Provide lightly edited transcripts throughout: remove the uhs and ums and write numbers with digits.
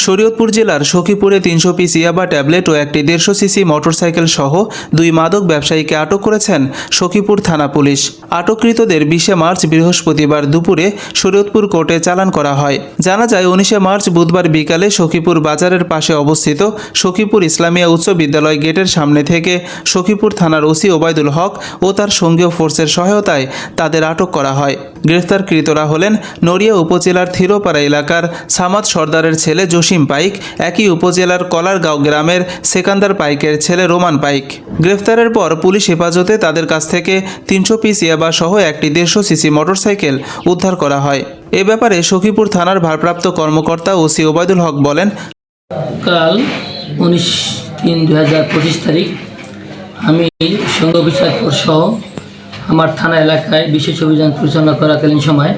শরীয়তপুর জেলার সখীপুরে ৩০০ পিস ইয়াবা ট্যাবলেট ও একটি ১৫০ সিসি মোটরসাইকেল সহ দুই মাদক ব্যবসায়ীকে আটক করেছেন সখীপুর থানা পুলিশ। আটককৃতদের ২০ মার্চ বৃহস্পতিবার দুপুরে শরীয়তপুর কোর্টে চালান করা হয়। জানা যায় ১৯ মার্চ বুধবার বিকালে সখীপুর বাজারের পাশে অবস্থিত সখীপুর ইসলামিয়া উচ্চ বিদ্যালয় গেটের সামনে থেকে সখীপুর থানার ওসি ওবায়দুল হক ও তার সঙ্গীয় ফোর্সের সহায়তায় তাদের আটক করা হয়। গ্রেফতারকৃতরা হলেন নড়িয়া উপজেলার থিরোপাড়া এলাকার সামাদ সর্দারের ছেলে জসিম পাইক, একই উপজেলার কলারগাঁও গ্রামের সেকান্দার পাইকের ছেলে রোমান পাইক। গ্রেফতারের পর পুলিশ হেফাজতে তাদের কাছ থেকে ৩০০ পিস ইয়াবা সহ একটি ১৫০ সিসি মোটরসাইকেল উদ্ধার করা হয়। এ ব্যাপারে সখীপুর থানার ভারপ্রাপ্ত কর্মকর্তা ওসি ওবায়দুল হক বলেন, কাল 19/3/2025 তারিখ আমি সঙ্গ বিচার সহ আমার থানা এলাকায় বিশেষ অভিযান পরিচালনা করাকালীন সময়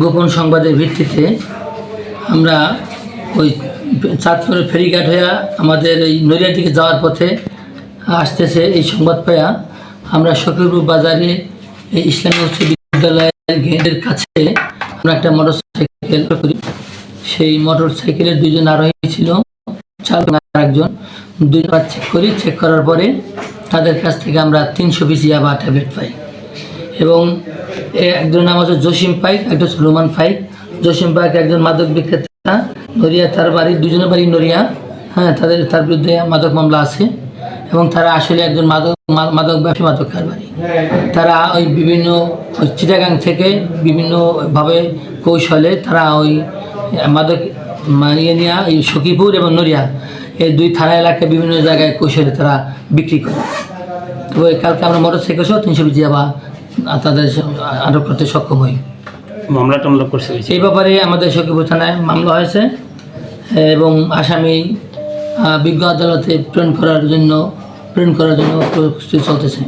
গোপন সংবাদের ভিত্তিতে আমরা ওই চাঁদপুরের ফেরিঘাট হয়ে আমাদের এই নড়িয়ার দিকে যাওয়ার পথে আসতেছে এই সংবাদ পাইয়া আমরা সখীপুর বাজারে এই ইসলামী উচ্চ বিদ্যালয়ের গেটের কাছে আমরা একটা মোটরসাইকেল করি। সেই মোটরসাইকেলের দুজন আরোহী ছিল, চালক আর একজন। দুজন চেক করার পরে তাদের কাছ থেকে আমরা ৩০০ পিস ইয়াবা ট্যাবলেট পাই এবং একজন নাম হচ্ছে জসিম পাইক, একটা হচ্ছে রোমান পাইক। জসিম পাইক একজন মাদক বিক্রেতা, নড়িয়া তার বাড়ি, দুজনের বাড়ি নড়িয়া। হ্যাঁ, তার বিরুদ্ধে মাদক মামলা আছে এবং তারা আসলে একজন মাদক ব্যবসায়ী, মাদক কারবারি। তারা ওই বিভিন্ন চিটাগাং থেকে বিভিন্নভাবে কৌশলে তারা ওই মাদক মানিয়ে নেওয়া এই সখীপুর এবং নড়িয়া এই দুই থানা এলাকায় বিভিন্ন জায়গায় কৌশলে তারা বিক্রি করে। তো কালকে আমরা মোটরসাইকেল সহ ৩০০ পিস ইয়াবা তাদের আটক করতে সক্ষম হই। মামলা টামলা করছে এই ব্যাপারে আমাদের সখীপুর থানায় মামলা হয়েছে এবং আসামি বিজ্ঞ আদালতে প্রেরণ করার জন্য প্রস্তুতি চলতেছে।